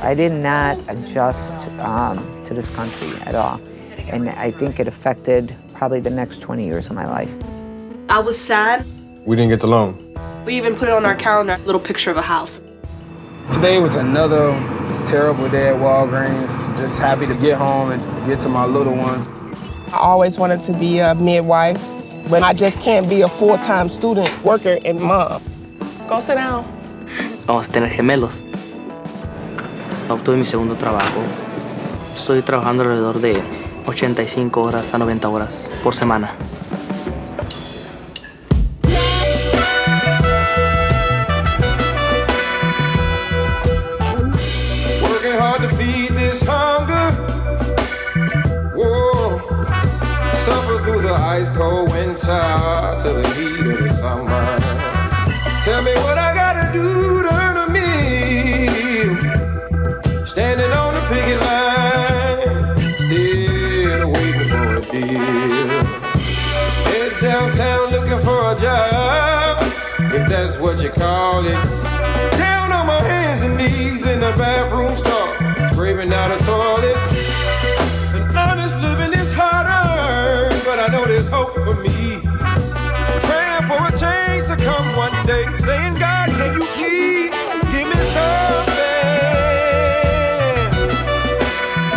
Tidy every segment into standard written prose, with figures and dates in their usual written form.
I did not adjust to this country at all. And I think it affected probably the next 20 years of my life. I was sad. We didn't get the loan. We even put it on our calendar, a little picture of a house. Today was another terrible day at Walgreens. Just happy to get home and get to my little ones. I always wanted to be a midwife, but I just can't be a full-time student, worker, and mom. Go sit down. Vamos a tener gemelos. Obtuve mi segundo trabajo. Estoy trabajando alrededor de 85 horas a 90 horas por semana. Working hard to feed this hunger. Whoa. Suffer through the ice cold winter to the heat of the summer. Tell me what I gotta do to earn a meal. Standing on the picket line, still waiting for a deal. Head downtown looking for a job, if that's what you call it. Down on my hands and knees in the bathroom stall, scraping out a toilet. An honest living is harder, but I know there's hope for me. Praying for a change to come one day, saying, God, can you please give me something?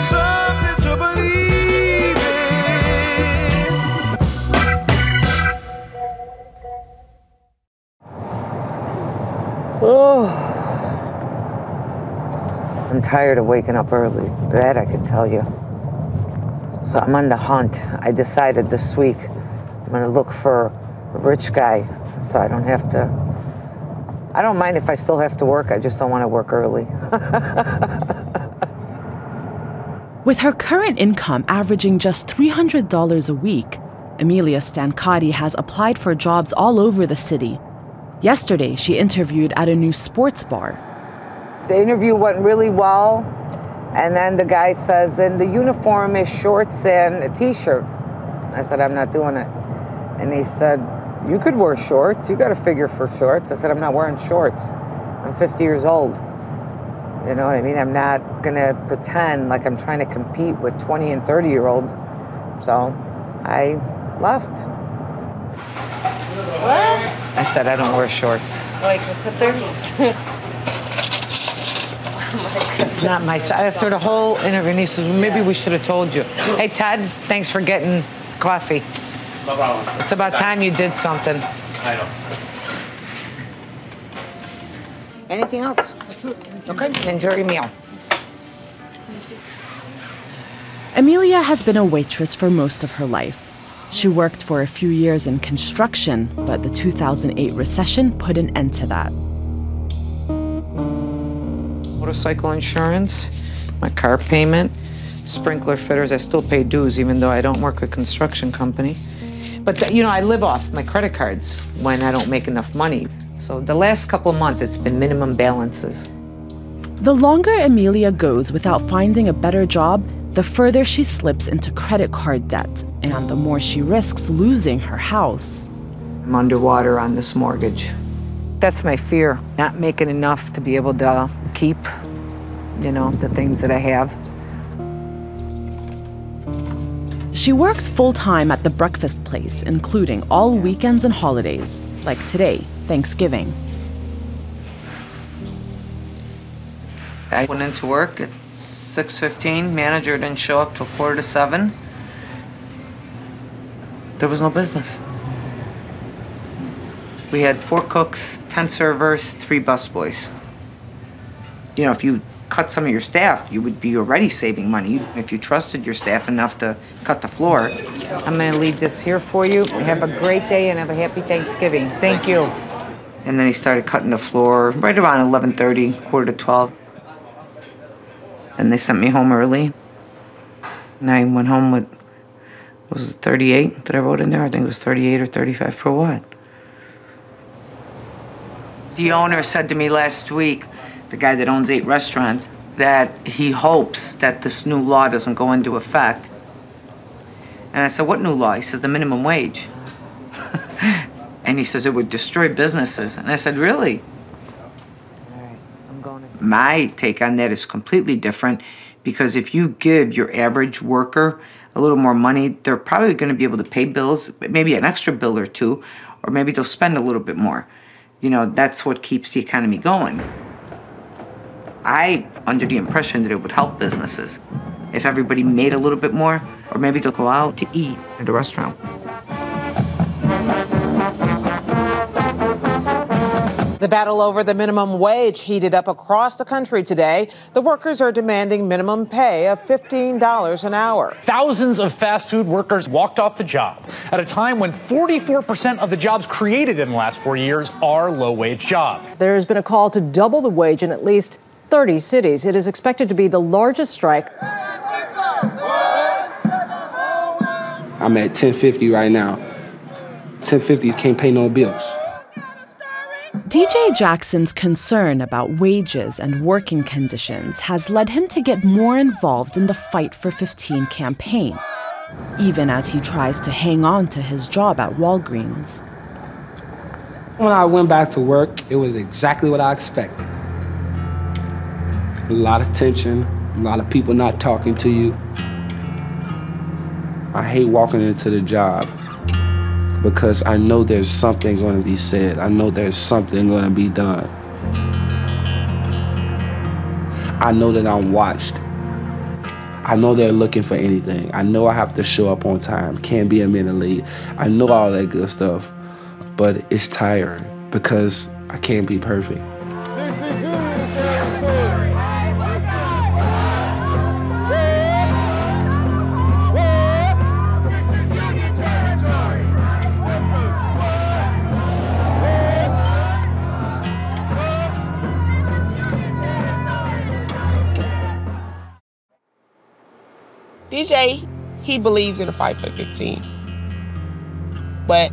Something to believe in. Oh, I'm tired of waking up early. That I can tell you. So I'm on the hunt. I decided this week I'm gonna look for a rich guy so I don't have to. I don't mind if I still have to work, I just don't want to work early. With her current income averaging just $300 a week, Emilia Stancati has applied for jobs all over the city. Yesterday, she interviewed at a new sports bar. The interview went really well, and then the guy says, and the uniform is shorts and a t-shirt. I said, I'm not doing it. And he said, you could wear shorts, you got a figure for shorts. I said, I'm not wearing shorts. I'm 50 years old. You know what I mean? I'm not gonna pretend like I'm trying to compete with 20 and 30-year-olds. So I left. What? I said, I don't wear shorts. Wait, can I put theirs? It's not my style. After the whole interview, he says, well, maybe we should have told you. Hey, Ted, thanks for getting coffee. No problem. It's about time you did something. I know. Anything else? Okay, enjoy your meal. Emilia has been a waitress for most of her life. She worked for a few years in construction, but the 2008 recession put an end to that. Motorcycle insurance, my car payment, sprinkler fitters. I still pay dues even though I don't work with a construction company. But, you know, I live off my credit cards when I don't make enough money. So the last couple of months, it's been minimum balances. The longer Emilia goes without finding a better job, the further she slips into credit card debt, and the more she risks losing her house. I'm underwater on this mortgage. That's my fear, not making enough to be able to keep, you know, the things that I have. She works full-time at the breakfast place, including all weekends and holidays, like today, Thanksgiving. I went into work at 6:15. Manager didn't show up till 6:45. There was no business. We had 4 cooks, 10 servers, 3 busboys. You know, if you cut some of your staff, you would be already saving money. If you trusted your staff enough to cut the floor. I'm gonna leave this here for you. Have a great day and have a happy Thanksgiving. Thank you. And then he started cutting the floor right around 11:30, 11:45. And they sent me home early. And I went home with, was it 38 that I wrote in there? I think it was 38 or 35 for what? The owner said to me last week, the guy that owns 8 restaurants, that he hopes that this new law doesn't go into effect. And I said, what new law? He says, the minimum wage. And he says, it would destroy businesses. And I said, really? All right, I'm going to My take on that is completely different, because if you give your average worker a little more money, they're probably going to be able to pay bills, maybe an extra bill or two, or maybe they'll spend a little bit more. You know, that's what keeps the economy going. I'm under the impression that it would help businesses if everybody made a little bit more, or maybe they'll go out to eat at a restaurant. The battle over the minimum wage heated up across the country today. The workers are demanding minimum pay of $15 an hour. Thousands of fast food workers walked off the job at a time when 44% of the jobs created in the last 4 years are low-wage jobs. There has been a call to double the wage in at least 30 cities. It is expected to be the largest strike. I'm at $10.50 right now. $10.50 can't pay no bills. DJ Jackson's concern about wages and working conditions has led him to get more involved in the Fight for 15 campaign, even as he tries to hang on to his job at Walgreens. When I went back to work, it was exactly what I expected. A lot of tension, a lot of people not talking to you. I hate walking into the job because I know there's something going to be said. I know there's something going to be done. I know that I'm watched. I know they're looking for anything. I know I have to show up on time, can't be a minute late. I know all that good stuff, but it's tiring because I can't be perfect. DJ, he believes in a fight for 15. But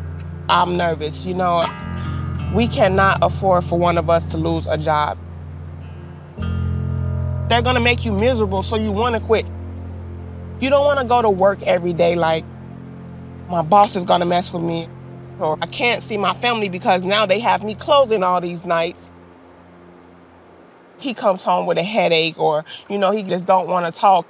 I'm nervous, you know. We cannot afford for one of us to lose a job. They're gonna make you miserable, so you wanna quit. You don't wanna go to work every day like, my boss is gonna mess with me, or I can't see my family because now they have me closing all these nights. He comes home with a headache, or, you know, he just don't wanna talk.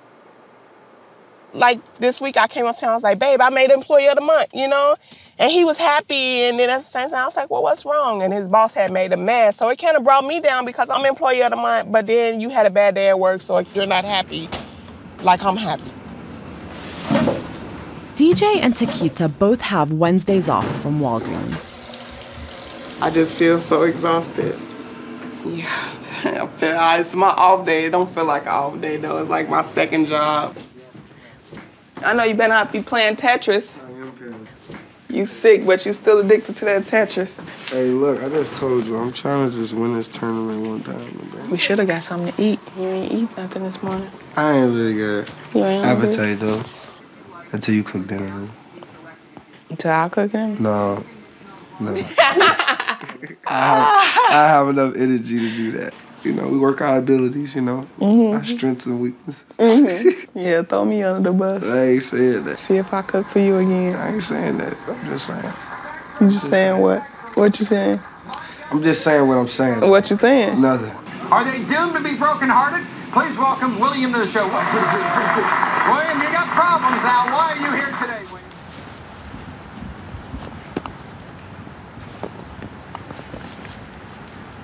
Like this week I came up to him, I was like, babe, I made Employee of the Month, you know? And he was happy, and then at the same time I was like, well, what's wrong? And his boss had made him mad. So it kind of brought me down because I'm Employee of the Month, but then you had a bad day at work, so you're not happy like I'm happy. DJ and Taquita both have Wednesdays off from Walgreens. I just feel so exhausted. Yeah, it's my off day. It don't feel like an off day, though. It's like my second job. I know you better not be playing Tetris. I am playing. You sick, but you still addicted to that Tetris. Hey, look, I just told you, I'm trying to just win this tournament one time. Man. We should have got something to eat. You ain't eat nothing this morning. I ain't really got You ain't appetite, though. Until you cook dinner, though. Until I cook dinner? No. I have enough energy to do that. You know, we work our abilities, you know, our strengths and weaknesses. Yeah, throw me under the bus. I ain't saying that. See if I cook for you again. I ain't saying that. I'm just saying. You just saying what? What you saying? I'm just saying what I'm saying. What you saying? Nothing. Are they doomed to be brokenhearted? Please welcome William to the show. William, you got problems now. Why are you here today, William?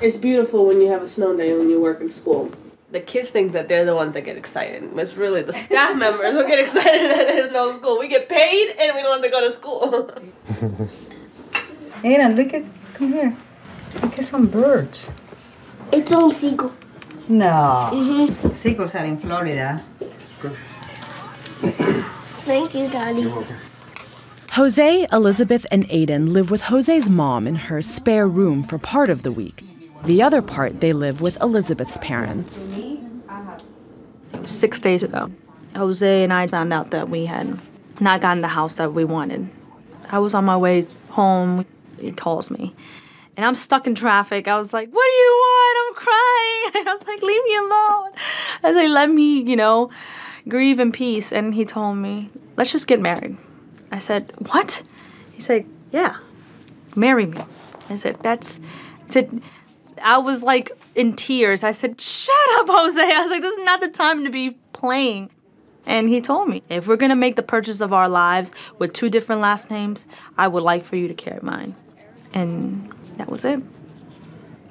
It's beautiful when you have a snow day when you work in school. The kids think that they're the ones that get excited. It's really the staff members who get excited that there's no school. We get paid and we don't have to go to school. Aaron, come here. Look at some birds. It's on seagull. No. Seagulls are in Florida. Thank you, Daddy. Jose, Elizabeth, and Aiden live with Jose's mom in her spare room for part of the week. The other part, they live with Elizabeth's parents. 6 days ago, Jose and I found out that we had not gotten the house that we wanted. I was on my way home. He calls me. And I'm stuck in traffic. I was like, what do you want? I'm crying. I was like, leave me alone. I said, let me, grieve in peace. And he told me, let's just get married. I said, what? He said, yeah, marry me. I said, I was like in tears. I said, shut up, Jose. I was like, this is not the time to be playing. And he told me, if we're going to make the purchase of our lives with 2 different last names, I would like for you to carry mine. And that was it.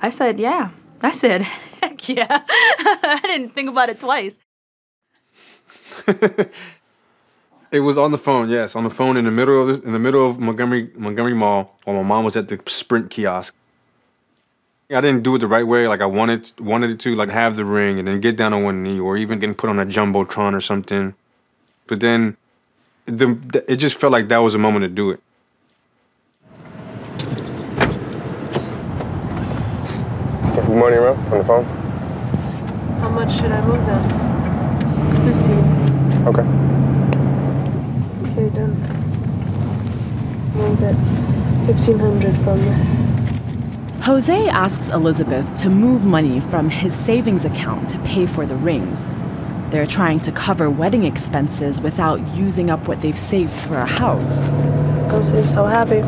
I said, yeah. I said, heck yeah. I didn't think about it twice. It was on the phone, yes, on the phone in the middle of Montgomery Mall while my mom was at the Sprint kiosk. I didn't do it the right way, like I wanted it to, like have the ring and then get down on one knee or even getting put on a jumbotron or something. But then it just felt like that was the moment to do it. Good morning, bro. On the phone. How much should I move them? 15. Okay. Okay, done. Move that 1,500 from there. Jose asks Elizabeth to move money from his savings account to pay for the rings. They're trying to cover wedding expenses without using up what they've saved for a house. Jose's so happy.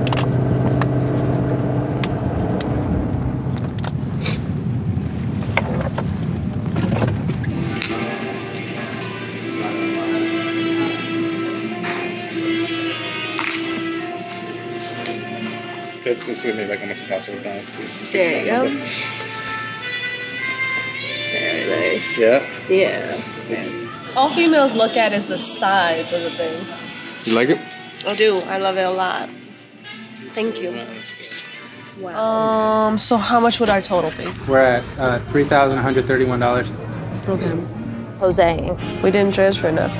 It's gonna be like almost a passive balance. There you go. Very nice. Yeah? Yeah. All females look at is the size of the thing. You like it? I do. I love it a lot. Thank you. Wow. So how much would our total be? We're at $3,131. Okay. Jose, we didn't transfer enough.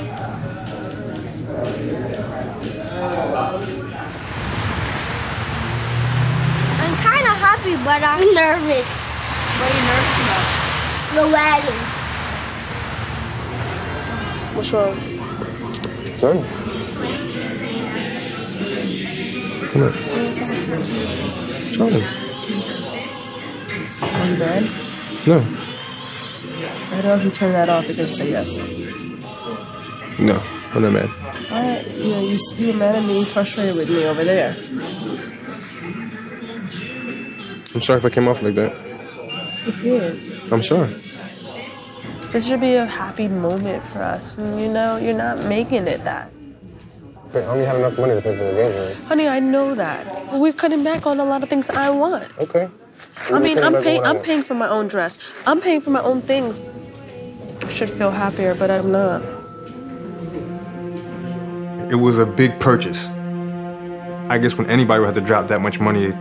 I'm kind of happy, but I'm nervous. What are you nervous about? The wedding. What's wrong? Son. Come on. What's wrong? Are you mad? No. I know if you turn that off, you're going to say yes. No, I'm not mad. All right. You're mad at me, frustrated with me over there. I'm sorry if I came off like that. It did. I'm sorry. This should be a happy moment for us. You know, you're not making it that. Wait, I only have enough money to pay for the games. Honey, I know that. But we're cutting back on a lot of things I want. Okay. I mean, I'm paying for my own dress. I'm paying for my own things. I should feel happier, but I'm not. It was a big purchase. I guess when anybody would have to drop that much money,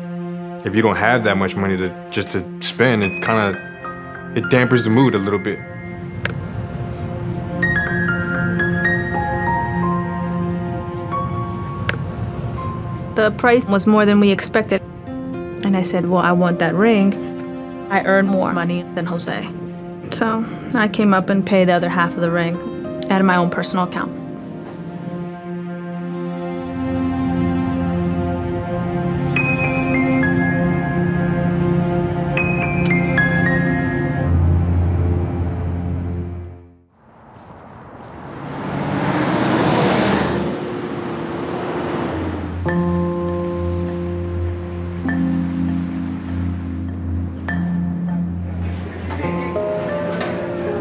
if you don't have that much money to spend, it dampers the mood a little bit. The price was more than we expected. And I said, well, I want that ring. I earn more money than Jose. So I came up and paid the other half of the ring out of my own personal account.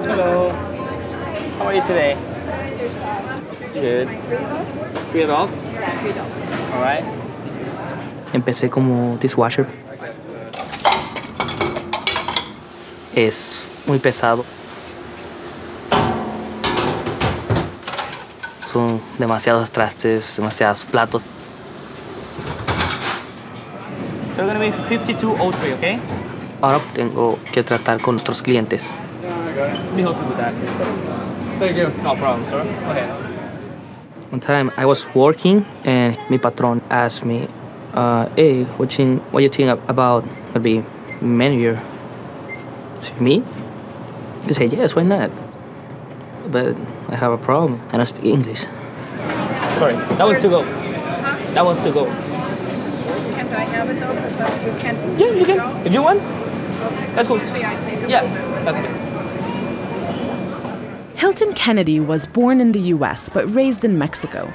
Hello. How are you today? Good. Three adults? Yeah, 3 adults. All right. Empecé como dishwasher. Es muy pesado. Son demasiados trastes, demasiados platos. So it's going to be 5203, okay? Ahora tengo que tratar con nuestros clientes. Let me help you with that. Thank you. No problem, sir. Go ahead. One time I was working and mi patron asked me, hey, what you think about to be manager? I said, me? He said, yes, why not? But I have a problem. I don't speak English. Sorry, that was to go. That was to go. Can't I have it though? Because you can't. Yeah, you can. Go? If you want. That's cool. Usually I take a Yeah, moment. that's good. Hilton Kennedy was born in the U.S. but raised in Mexico.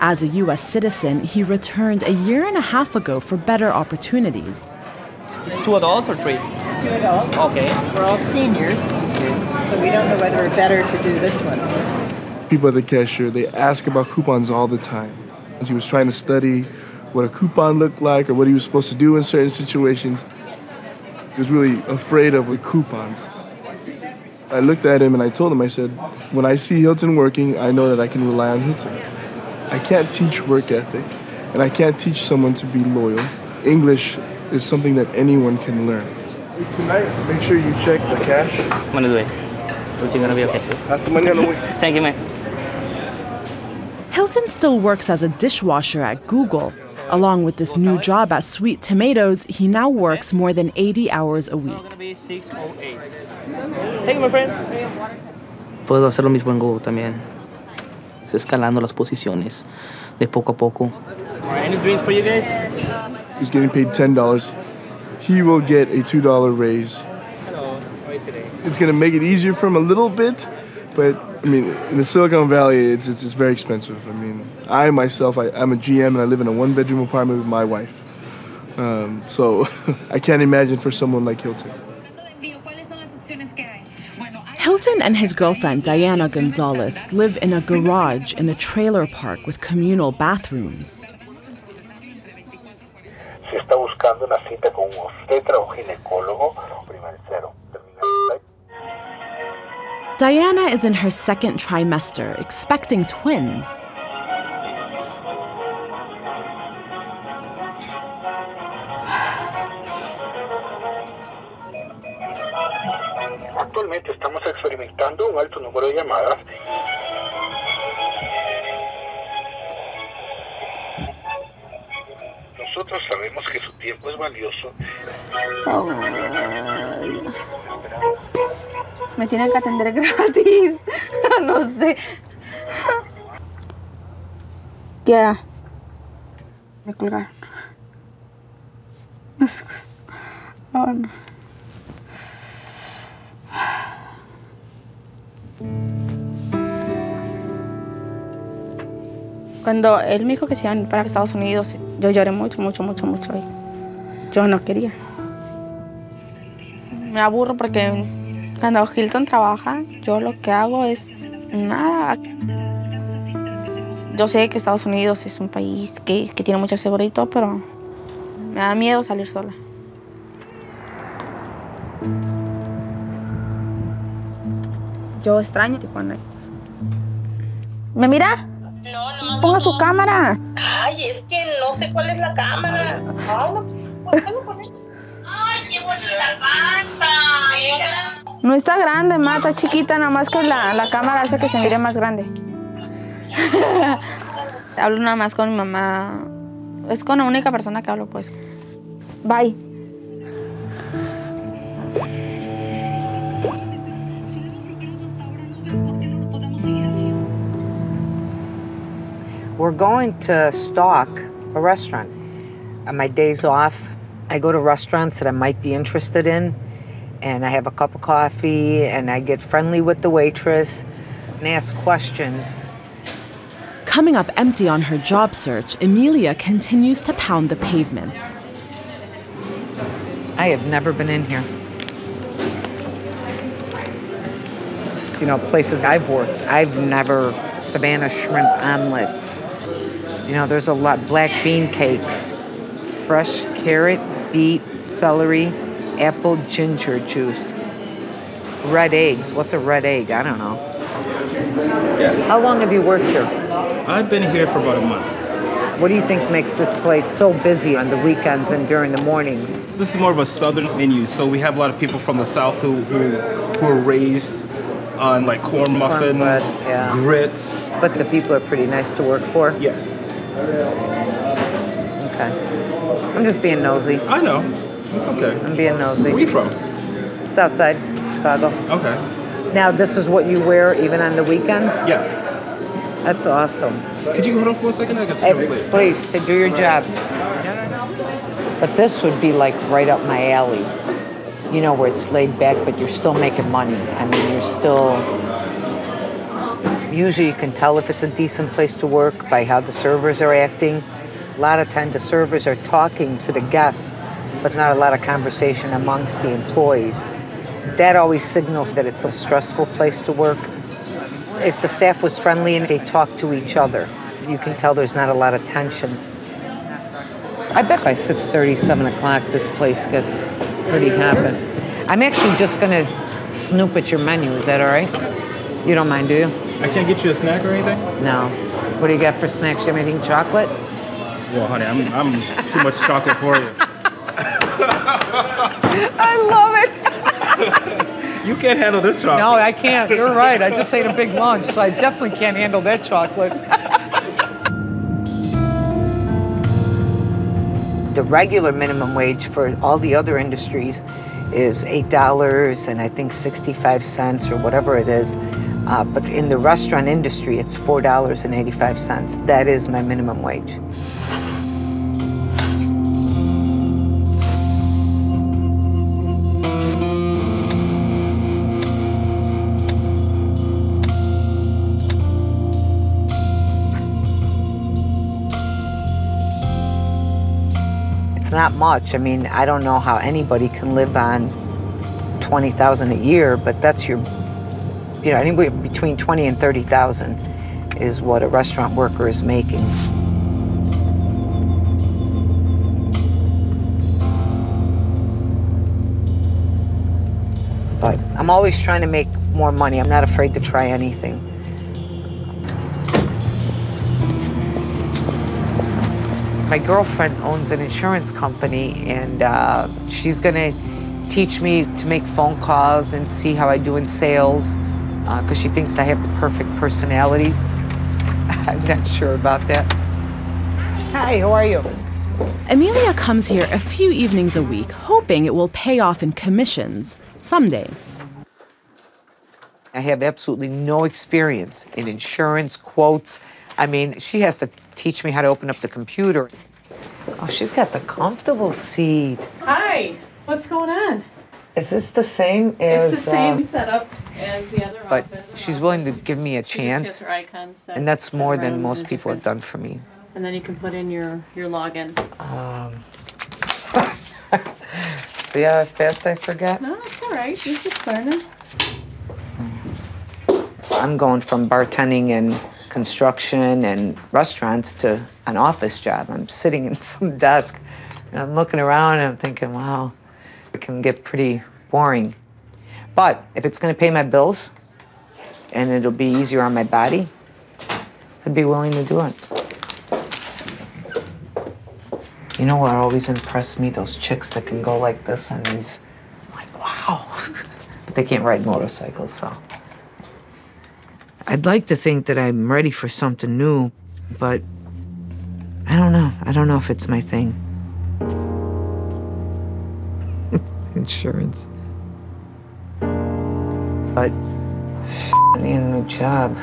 As a U.S. citizen, he returned a year and a half ago for better opportunities. Is 2 adults or 3? two adults. Okay. We're all seniors, so we don't know whether it's better to do this one. People at the cashier, they ask about coupons all the time. He was trying to study what a coupon looked like or what he was supposed to do in certain situations. He was really afraid of the coupons. I looked at him and I told him, I said, when I see Hilton working, I know that I can rely on Hilton. I can't teach work ethic, and I can't teach someone to be loyal. English is something that anyone can learn. Tonight, make sure you check the cash. I'm gonna do it. Everything's gonna be okay. Hasta mañana, güey. Thank you, man. Hilton still works as a dishwasher at Google. Along with this new job at Sweet Tomatoes, he now works more than 80 hours a week. Thank you, my friend. Puedo hacer lo mismo en Google también. Es escalando las posiciones de poco a poco. Any drinks for you guys? He's getting paid $10. He will get a $2 raise. Hello, how are you today? It's going to make it easier for him a little bit, but I mean, in the Silicon Valley, it's very expensive. I mean, I myself, I'm a GM and I live in a one-bedroom apartment with my wife. So I can't imagine for someone like Hilton. Hilton and his girlfriend, Diana Gonzalez, live in a garage in a trailer park with communal bathrooms. Si está buscando una cita con un obstetra o ginecólogo, prima el cero. Diana is in her second trimester, expecting twins. Actualmente estamos experimentando un alto número de llamadas. Nosotros sabemos que su tiempo es valioso. Oh. Me tienen que atender gratis. No sé. Ya. Me colgaron. No sé. Oh, no. Cuando él me dijo que se iban para Estados Unidos, yo lloré mucho. Yo no quería. Me aburro porque cuando Hilton trabaja, yo lo que hago es nada. Yo sé que Estados Unidos es un país que tiene mucha seguridad y todo, pero me da miedo salir sola. Yo extraño Tijuana. ¿Me mira? No, Ponga su cámara. Ay, es que no sé cuál es la cámara. Ay, no puedo poner. Ay, qué bonita panta. No está grande, ma, está chiquita, nada más que la cámara hace que se mire más grande. Hablo nada más con mi mamá. Es con la única persona que hablo, pues. Bye. We're going to stalk a restaurant. On my days off, I go to restaurants that I might be interested in, and I have a cup of coffee, and I get friendly with the waitress and ask questions. Coming up empty on her job search, Emilia continues to pound the pavement. I have never been in here. You know, places I've worked, I've never Savannah shrimp omelets. You know, there's a lot, black bean cakes, fresh carrot, beet, celery, apple ginger juice, red eggs. What's a red egg? I don't know. Yes. How long have you worked here? I've been here for about a month. What do you think makes this place so busy on the weekends and during the mornings? This is more of a southern menu, so we have a lot of people from the south who were raised on like corn muffins, yeah. grits. But the people are pretty nice to work for? Yes. Okay. I'm just being nosy. I know. It's okay. I'm being nosy. Where are you from? Southside, Chicago. Okay. Now, this is what you wear even on the weekends? Yes. That's awesome. Could you hold on for a second? I got to Hey, please, to do your job. But this would be like right up my alley. You know, where it's laid back, but you're still making money. I mean, you're still... Usually you can tell if it's a decent place to work by how the servers are acting. A lot of times the servers are talking to the guests but not a lot of conversation amongst the employees. That always signals that it's a stressful place to work. If the staff was friendly and they talk to each other, you can tell there's not a lot of tension. I bet by 6:30, 7 o'clock, this place gets pretty hopping. I'm actually just gonna snoop at your menu. Is that all right? You don't mind, do you? I can't get you a snack or anything? No. What do you got for snacks? You have anything chocolate? Well, honey, I'm too much chocolate for you. I love it. You can't handle this chocolate. No, I can't. You're right. I just ate a big lunch, so I definitely can't handle that chocolate. The regular minimum wage for all the other industries is $8 and I think 65 cents or whatever it is. But in the restaurant industry, it's $4.85. That is my minimum wage. Not much. I mean, I don't know how anybody can live on $20,000 a year, but that's your, anywhere between $20,000 and $30,000 is what a restaurant worker is making. But I'm always trying to make more money. I'm not afraid to try anything. My girlfriend owns an insurance company, and she's gonna teach me to make phone calls and see how I do in sales, because she thinks I have the perfect personality. I'm not sure about that. Hi, how are you? Amelia comes here a few evenings a week, hoping it will pay off in commissions someday. I have absolutely no experience in insurance, quotes. I mean, she has to teach me how to open up the computer. Oh, she's got the comfortable seat. Hi, what's going on? Is this the same as... It's the same setup as the other but office. But she's willing to give me a chance, and that's more than most people have done for me. And then you can put in your login. See how fast I forget? No, it's all right. You're just learning. I'm going from bartending and construction and restaurants to an office job. I'm sitting in some desk, and I'm looking around and I'm thinking, wow, it can get pretty boring. But if it's gonna pay my bills and it'll be easier on my body, I'd be willing to do it. You know what always impressed me? Those chicks that can go like this on these, I'm like, wow. But they can't ride motorcycles, so. I'd like to think that I'm ready for something new, but I don't know. I don't know if it's my thing. Insurance. But I need a new job.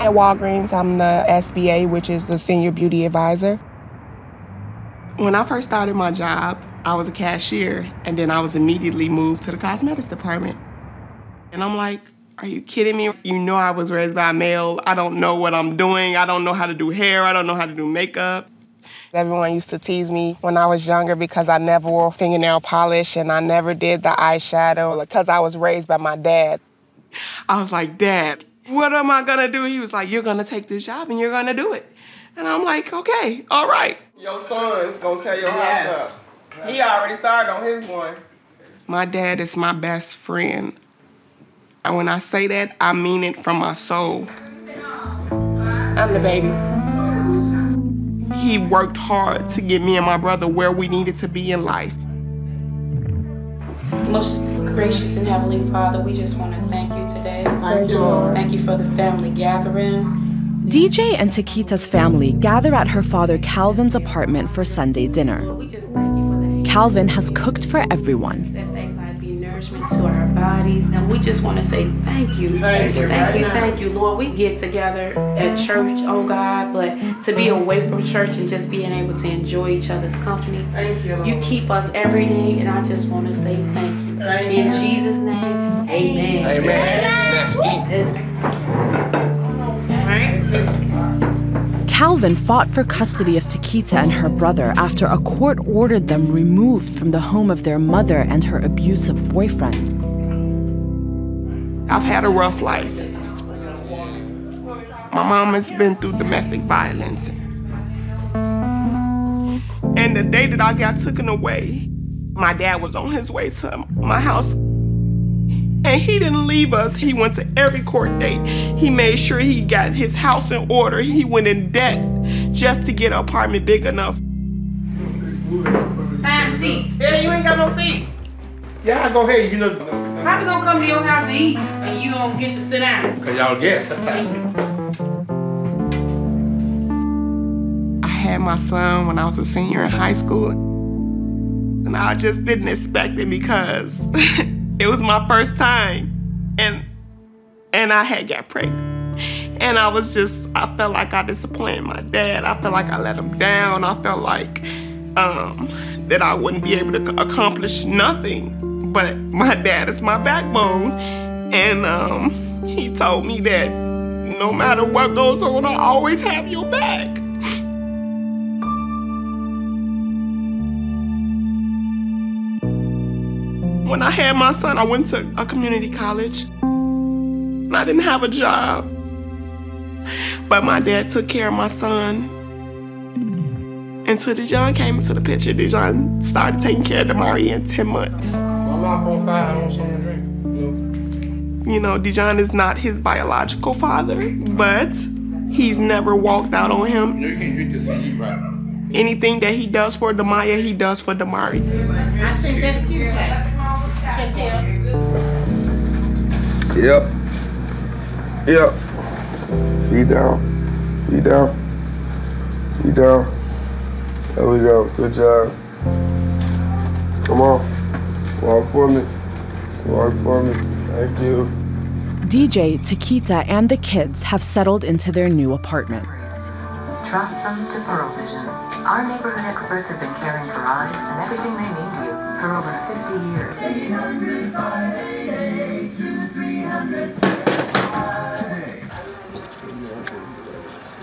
At Walgreens, I'm the SBA, which is the Senior Beauty Advisor. When I first started my job, I was a cashier, and then I was immediately moved to the cosmetics department. And I'm like, are you kidding me? You know I was raised by a male. I don't know what I'm doing. I don't know how to do hair. I don't know how to do makeup. Everyone used to tease me when I was younger because I never wore fingernail polish and I never did the eyeshadow because I was raised by my dad. I was like, Dad, what am I gonna do? He was like, you're gonna take this job and you're gonna do it. And I'm like, okay, all right. Your son's gonna tear your house up. He already started on his one. My dad is my best friend. And when I say that, I mean it from my soul. I'm the baby. He worked hard to get me and my brother where we needed to be in life. Most gracious and Heavenly Father, we just want to thank you today. Thank you, Lord. Thank you for the family gathering. DJ and Taquita's family gather at her father Calvin's apartment for Sunday dinner. Calvin has cooked for everyone. nourishment to our bodies. And we just want to say thank you. Thank you, Lord. We get together at church, oh God, but to be away from church and just being able to enjoy each other's company. Thank you, Lord. You keep us every day, and I just want to say thank you. In Jesus' name, amen. Amen. Let's eat. Calvin fought for custody of Taquita and her brother after a court ordered them removed from the home of their mother and her abusive boyfriend. I've had a rough life. My mom has been through domestic violence. And the day that I got taken away, my dad was on his way to my house. And he didn't leave us. He went to every court date. He made sure he got his house in order. He went in debt just to get an apartment big enough. Find a seat. Yeah, you ain't got no seat. Yeah, go ahead. You know. How we gonna come to your house and eat and you don't get to sit down? Because y'all guests. I had my son when I was a senior in high school. And I just didn't expect it because it was my first time, and I had got pregnant. And I felt like I disappointed my dad. I felt like I let him down. I felt like that I wouldn't be able to accomplish nothing. But my dad is my backbone. And he told me that no matter what goes on, I always have your back. When I had my son, I went to a community college. And I didn't have a job. But my dad took care of my son. Until Dijon came into the picture. Dijon started taking care of Damari in 10 months. My mouth on fire, I don't want something to drink. You know, Dijon is not his biological father, but he's never walked out on him. You know you can't drink this and eat, right? Anything that he does for Damaya, he does for Damari. I think that's cute. Yep. Yep. Feet down. Feet down. Feet down. There we go. Good job. Come on. Walk for me. Walk for me. Thank you. DJ, Taquita, and the kids have settled into their new apartment. Trust them to Pearl Vision. Our neighborhood experts have been caring for eyes and everything they mean to you for over 50 years. 800-588-2300.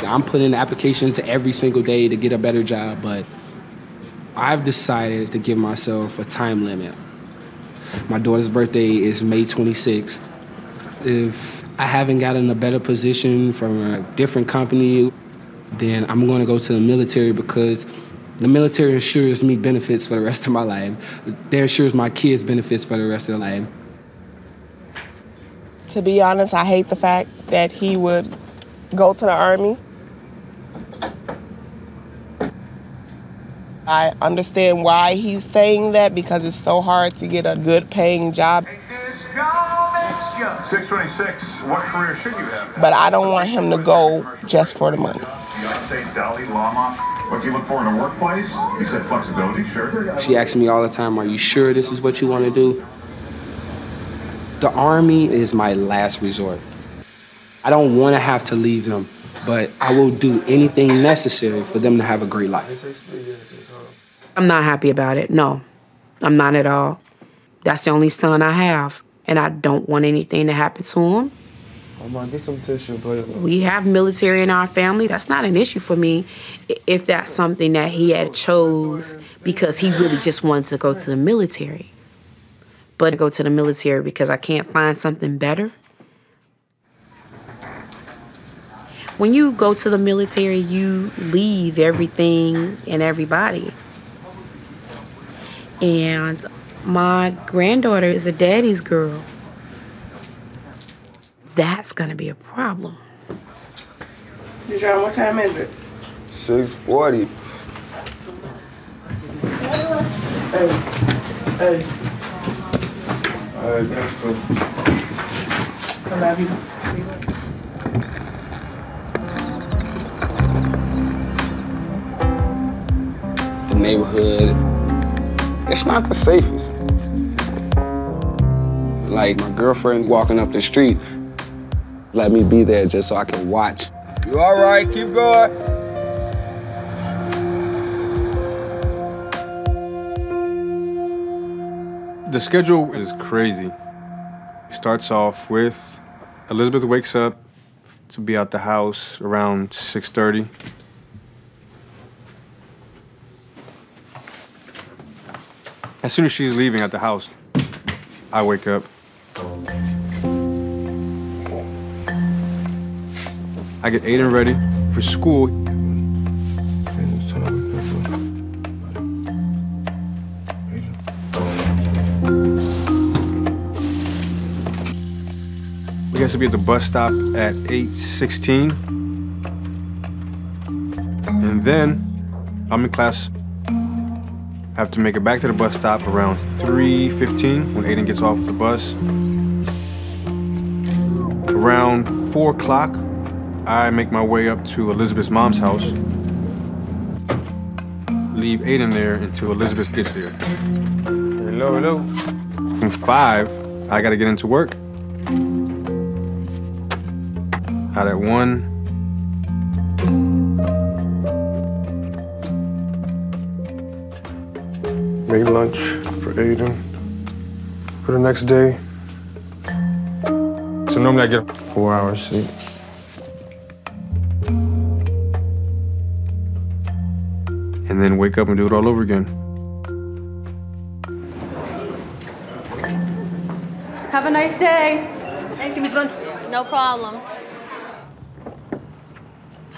I'm putting in applications every single day to get a better job, but I've decided to give myself a time limit. My daughter's birthday is May 26th. If I haven't gotten a better position from a different company, then I'm going to go to the military because the military ensures me benefits for the rest of my life. They ensures my kids benefits for the rest of their life. To be honest, I hate the fact that he would go to the Army. I understand why he's saying that because it's so hard to get a good paying job. 626, what career should you have? But I don't want him to go just for the money. Beyonce, Dalai Lama, what do you look for in a workplace? You said flexibility, sure. She asks me all the time, are you sure this is what you want to do? The Army is my last resort. I don't want to have to leave them, but I will do anything necessary for them to have a great life. I'm not happy about it. No, I'm not at all. That's the only son I have, and I don't want anything to happen to him. Get some tissue, please. We have military in our family. That's not an issue for me if that's something that he had chose because he really just wanted to go to the military. But to go to the military because I can't find something better. When you go to the military, you leave everything and everybody. And my granddaughter is a daddy's girl. That's gonna be a problem. John, what time is it? 6:40. Hey. All right, that's cool. I love you. The neighborhood, it's not the safest. Like my girlfriend walking up the street, let me be there just so I can watch. You all right? Keep going. The schedule is crazy. It starts off with Elizabeth wakes up to be out the house around 6:30. As soon as she's leaving at the house, I wake up. I get Aiden ready for school. We have to be at the bus stop at 8:16. And then I'm in class. I have to make it back to the bus stop around 3:15 when Aiden gets off the bus. Around 4 o'clock, I make my way up to Elizabeth's mom's house. Leave Aiden there until Elizabeth gets there. Hello, hello. From 5, I gotta get into work. Out at 1. Make lunch for Aiden for the next day. So normally I get 4 hours sleep. and then wake up and do it all over again. Have a nice day. Thank you, Ms. Bunch. No problem.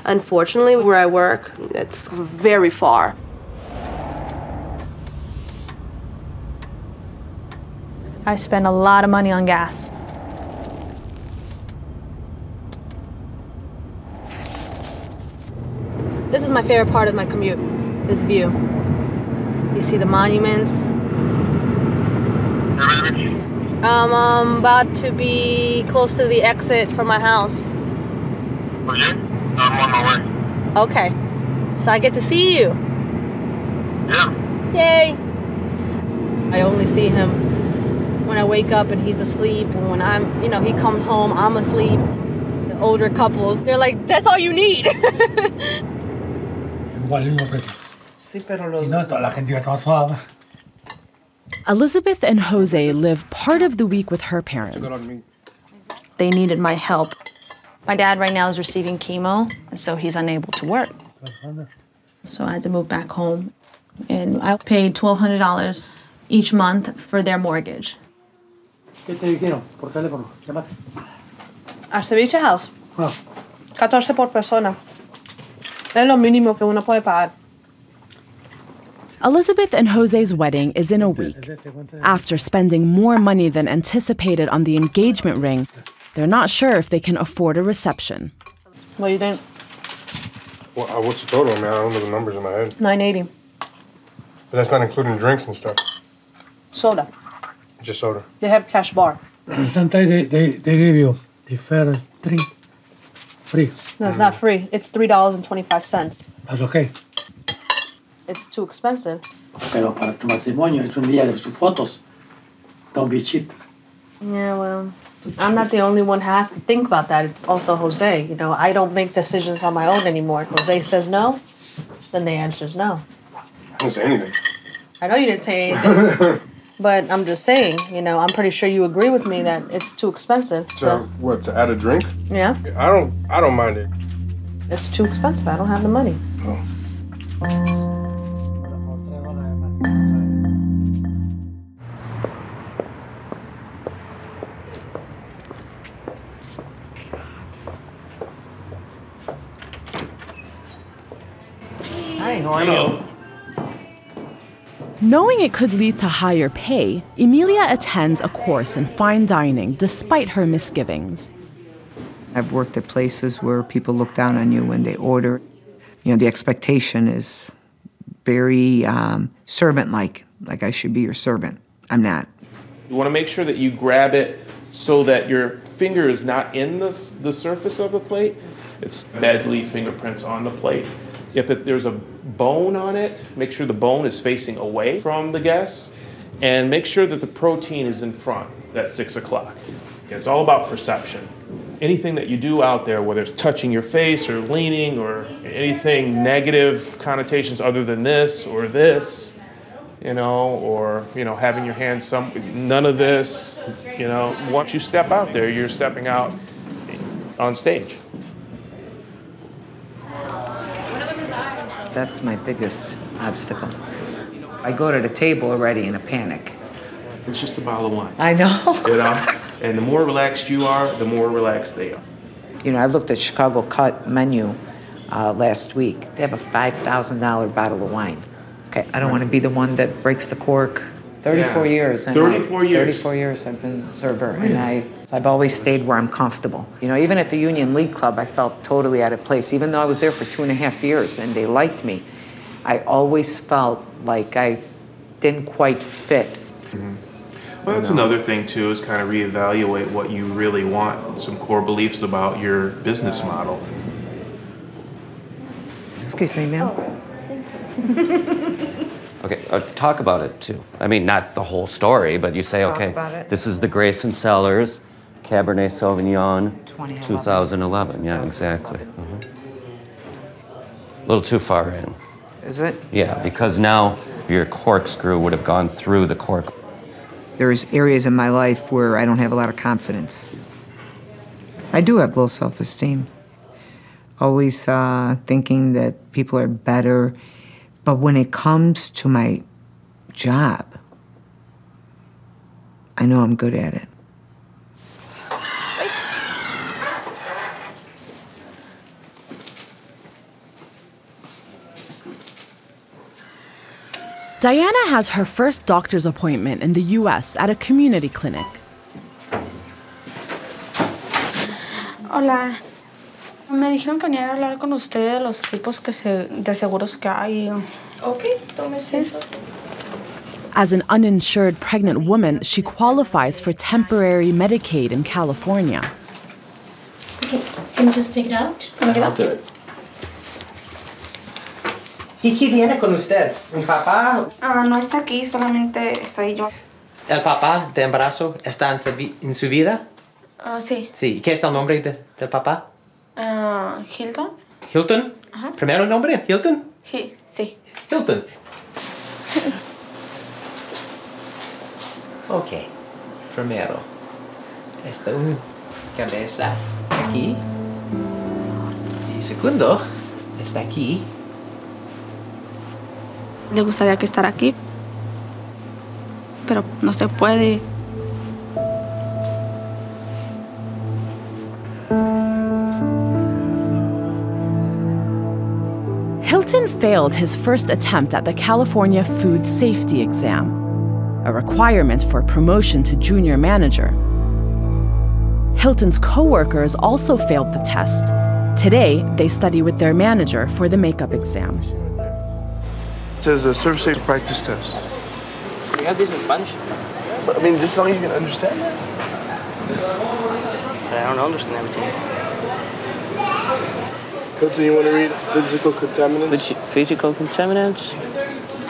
Unfortunately, where I work, it's very far. I spend a lot of money on gas. This is my favorite part of my commute, this view. You see the monuments. I'm about to be close to the exit from my house. I'm on my way. Okay, so I get to see you. Yeah. Yay! I only see him when I wake up and he's asleep, and when I'm, he comes home, I'm asleep. The older couples, they're like, that's all you need. Elizabeth and Jose live part of the week with her parents. They needed my help. My dad right now is receiving chemo, and so he's unable to work. So I had to move back home, and I paid $1,200 each month for their mortgage. ¿Qué te dijeron por teléfono? Llámate. A Ceviche House. 14 por persona. Es lo mínimo que uno puede pagar. Elizabeth and Jose's wedding is in a week. After spending more money than anticipated on the engagement ring, they're not sure if they can afford a reception. What do you think? Well, what's the total? I mean, I don't know the numbers in my head. $980. But that's not including drinks and stuff. Soda. Just soda. They have cash bar. Sometimes they give you the fair drink free. No, it's not free. It's $3.25. That's okay. It's too expensive. Pero para tu matrimonio es un día de sus fotos. Don't be cheap. Yeah, well, I'm not the only one who has to think about that. It's also Jose. I don't make decisions on my own anymore. Jose says no, then the answer is no. I didn't say anything. I know you didn't say anything, but I'm just saying, I'm pretty sure you agree with me that it's too expensive. So what, to add a drink? Yeah. I don't mind it. It's too expensive. I don't have the money. Oh. Hi, how are you? Knowing it could lead to higher pay, Emilia attends a course in fine dining despite her misgivings. I've worked at places where people look down on you when they order. The expectation is very servant-like I should be your servant. I'm not. You want to make sure that you grab it so that your finger is not in the surface of the plate. It's deadly fingerprints on the plate. If there's a bone on it, make sure the bone is facing away from the guest. And make sure that the protein is in front at 6 o'clock. It's all about perception. Anything that you do out there, whether it's touching your face or leaning or anything negative connotations other than this or this, or, having your hands none of this, once you step out there, you're stepping out on stage. That's my biggest obstacle. I go to the table already in a panic. It's just a bottle of wine. I know. And the more relaxed you are, the more relaxed they are. I looked at Chicago Cut menu last week. They have a $5,000 bottle of wine. Okay, I don't want to be the one that breaks the cork. 34 years. 34 years. 34 years I've been a server, and I've always stayed where I'm comfortable. Even at the Union League Club, I felt totally out of place. Even though I was there for 2.5 years and they liked me, I always felt like I didn't quite fit. Mm-hmm. Well, that's another thing, too, is kind of reevaluate what you really want, some core beliefs about your business model. Excuse me, ma'am. Okay, talk about it, too. I mean, not the whole story, but you say, okay, this is the Grayson Cellars, Cabernet Sauvignon, 2011. Yeah, exactly. Mm-hmm. A little too far in. Is it? Yeah, because now your corkscrew would have gone through the cork. There's areas in my life where I don't have a lot of confidence. I do have low self-esteem. Always thinking that people are better. But when it comes to my job, I know I'm good at it. Diana has her first doctor's appointment in the U.S. at a community clinic. Hola. Me dijeron que venía a hablar con usted de los tipos de seguros que hay. Okay, tómese. As an uninsured pregnant woman, she qualifies for temporary Medicaid in California. Okay, can you just take it out? I'll do it. ¿Y quién viene con usted? ¿Un papá? No está aquí, solamente soy yo. ¿El papá de embarazo está en su vida? Sí. Sí. ¿Qué es el nombre del papá? Hilton. ¿Hilton? Ajá. ¿Primero nombre? ¿Hilton? Sí. Hilton. Ok. Primero. Está una cabeza aquí. Y segundo, está aquí. Le gustaría que estar aquí, pero no se puede. Hilton failed his first attempt at the California Food Safety Exam, a requirement for promotion to junior manager. Hilton's coworkers also failed the test. Today, they study with their manager for the makeup exam. It says a surface safety practice test. We have this in Spanish. But, I mean, just so you can understand that. I don't understand everything. Hilton, you want to read physical contaminants? Physical contaminants,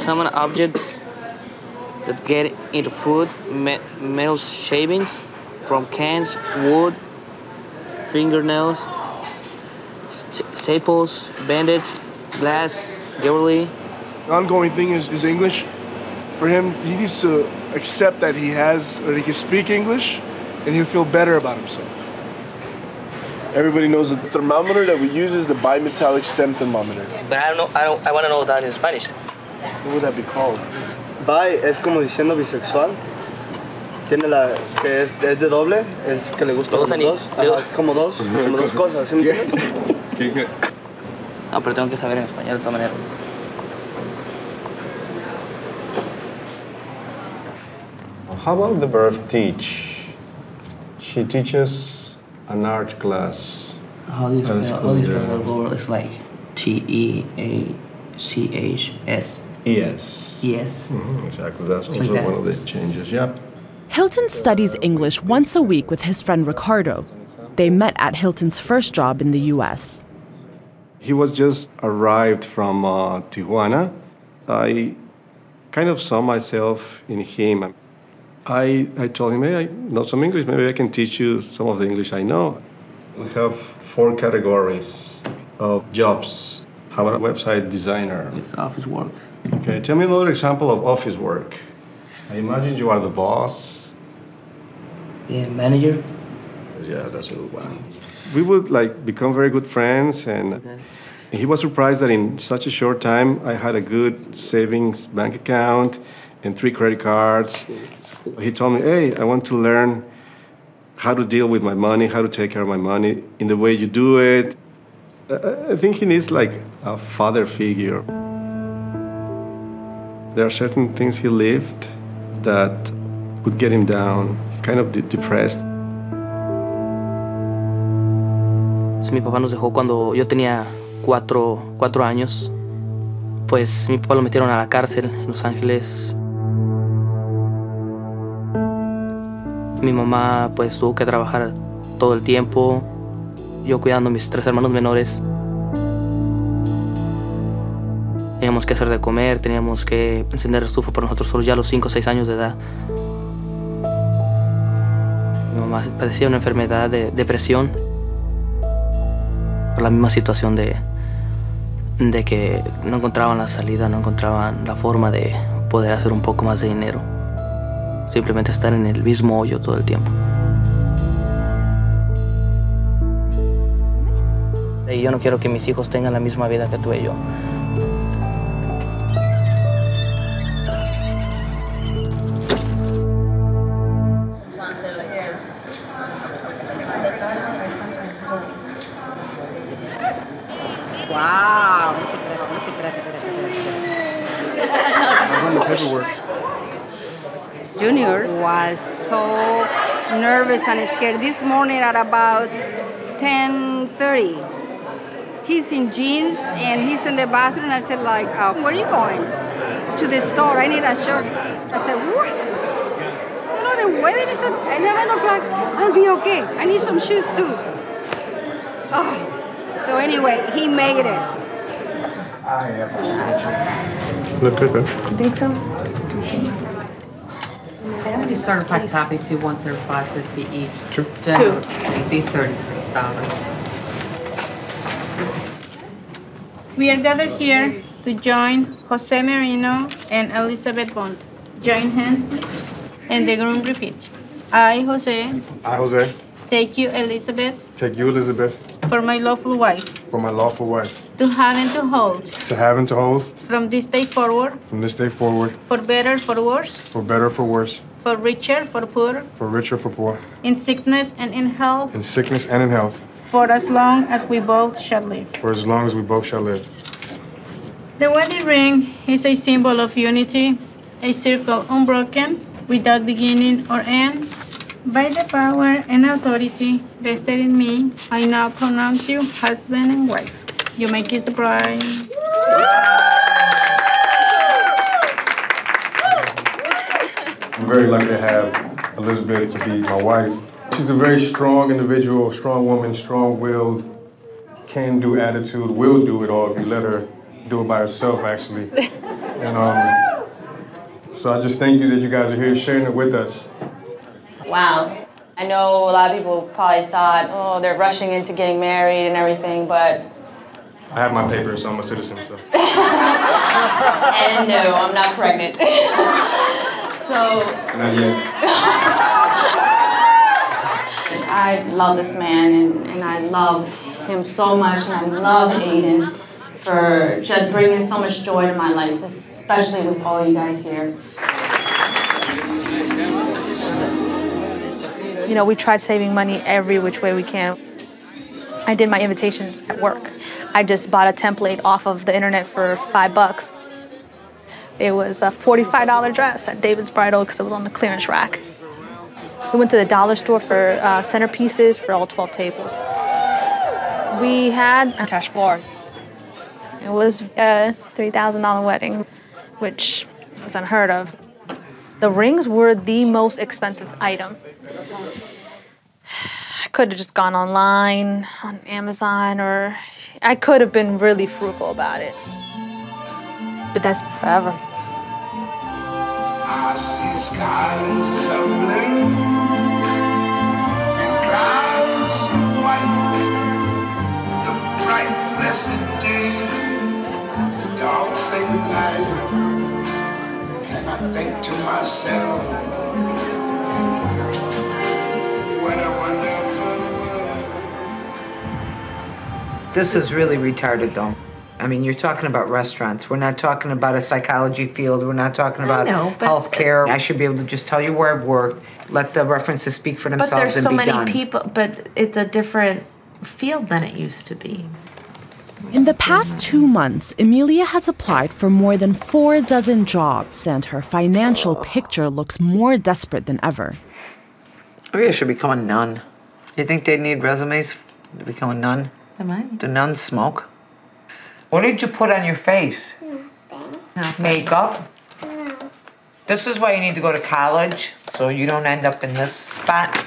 common objects that get into food, metal shavings from cans, wood, fingernails, staples, bandits, glass, jewelry. The ongoing thing is English. For him, he needs to accept that he has, or he can speak English, and he'll feel better about himself. Everybody knows the thermometer that we use is the bimetallic stem thermometer. But I want to know that in Spanish. What would that be called? Bi es como diciendo bisexual. Tiene la que es de doble, es que le gusta los dos. Ajá, es como dos cosas, ¿sí me entiendes? No, pero tengo que saber en español de todas maneras. How about the verb teach? She teaches an art class. How do you spell the word? It's like Teachs. Yes. Yes. Exactly. That's also Like that. one of the changes. Yep. Hilton studies English once a week with his friend Ricardo. They met at Hilton's first job in the U.S. He was just arrived from Tijuana. I kind of saw myself in him. I told him, hey, I know some English, maybe I can teach you some of the English I know. We have 4 categories of jobs. How about a website designer? It's office work. Okay, tell me another example of office work. I imagine you are the boss. Yeah, manager. Yeah, that's a good one. We would like become very good friends, and he was surprised that in such a short time I had a good savings bank account and 3 credit cards. He told me, hey, I want to learn how to deal with my money, how to take care of my money in the way you do it. I think he needs like a father figure. There are certain things he lived that would get him down, kind of depressed. Mi papá nos dejó cuando yo tenía 4 años. Pues mi papá lo metieron a la cárcel en Los Ángeles. Mi mamá pues tuvo que trabajar todo el tiempo, yo cuidando a mis 3 hermanos menores. Teníamos que hacer de comer, teníamos que encender estufa por nosotros solos ya a los 5 o 6 años de edad. Mi mamá padecía una enfermedad de depresión por la misma situación de que no encontraban la salida, no encontraban la forma de poder hacer un poco más de dinero. Simplemente estar en el mismo hoyo todo el tiempo. Y yo no quiero que mis hijos tengan la misma vida que tuve yo. Wow. Junior was so nervous and scared. This morning at about 10:30, he's in jeans and he's in the bathroom. I said, like, where are you going? To the store. I need a shirt. I said, what? You know, the wedding is at 11 o'clock. I'll be okay. I need some shoes too. Oh. So anyway, he made it. Look good, man. You think so? How many certified copies you want? They're $5.50 each. Sure. It'd be $36. We are gathered here to join Jose Marino and Elizabeth Bond. Join hands, please. And the groom repeats. I, Jose. I, Jose. Take you, Elizabeth. Take you, Elizabeth. For my lawful wife. For my lawful wife. To have and to hold. To have and to hold. From this day forward. From this day forward. For better, for worse. For better, for worse. For richer, for poor. For richer, for poor. In sickness and in health. In sickness and in health. For as long as we both shall live. For as long as we both shall live. The wedding ring is a symbol of unity, a circle unbroken, without beginning or end. By the power and authority vested in me, I now pronounce you husband and wife. You may kiss the bride. I'm very lucky to have Elizabeth to be my wife. She's a very strong individual, strong woman, strong-willed, can-do attitude, will do it all if you let her do it by herself, actually. And so I just thank you that you guys are here sharing it with us. Wow. I know a lot of people probably thought, oh, they're rushing into getting married and everything, but... I have my papers, so I'm a citizen, so. And no, I'm not pregnant. So... Not yet. I love this man, and I love him so much, and I love Aiden for just bringing so much joy to my life, especially with all you guys here. You know, we tried saving money every which way we can. I did my invitations at work. I just bought a template off of the internet for $5. It was a $45 dress at David's Bridal because it was on the clearance rack. We went to the dollar store for centerpieces for all 12 tables. We had a cash bar. It was a $3,000 wedding, which was unheard of. The rings were the most expensive item. I could have just gone online, on Amazon, or I could have been really frugal about it. But that's forever. I see skies of blue and clouds of white, the bright blessed day, the dark sacred night, and I think to myself, what a wonderful world. This is really retarded, though. I mean, you're talking about restaurants. We're not talking about a psychology field. We're not talking about healthcare. I should be able to just tell you where I've worked, let the references speak for themselves, but there's and so be many done. people, but it's a different field than it used to be. In the past 2 months, Emilia has applied for more than 4 dozen jobs, and her financial picture looks more desperate than ever. Maybe I should become a nun. You think they need resumes to become a nun? Do nuns smoke? What did you put on your face? Makeup? This is why you need to go to college, so you don't end up in this spot.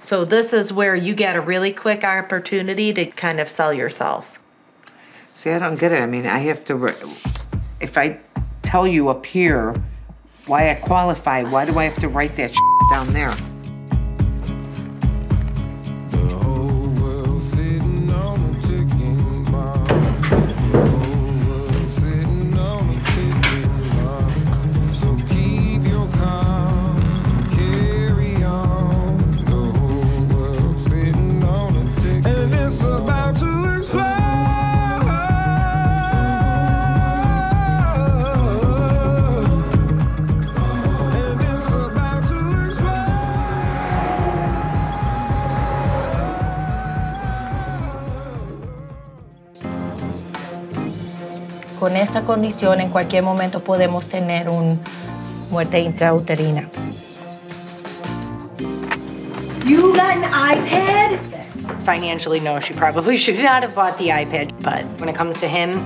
So this is where you get a really quick opportunity to kind of sell yourself. See, I don't get it. I mean, I have to, if I tell you up here why I qualify, why do I have to write that down there? Con esta condición, en cualquier momento podemos tener una muerte intrauterina. You got an iPad? Financially, no, she probably should not have bought the iPad, but when it comes to him,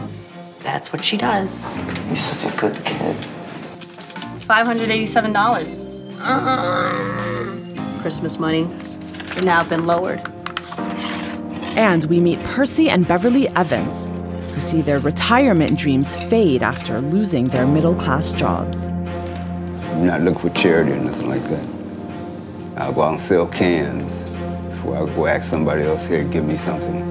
that's what she does. You're such a good kid. It's $587. Christmas money has now been lowered. And we meet Percy and Beverly Evans, who see their retirement dreams fade after losing their middle-class jobs. I'm not looking for charity or nothing like that. I'll go out and sell cans before I go ask somebody else here to give me something.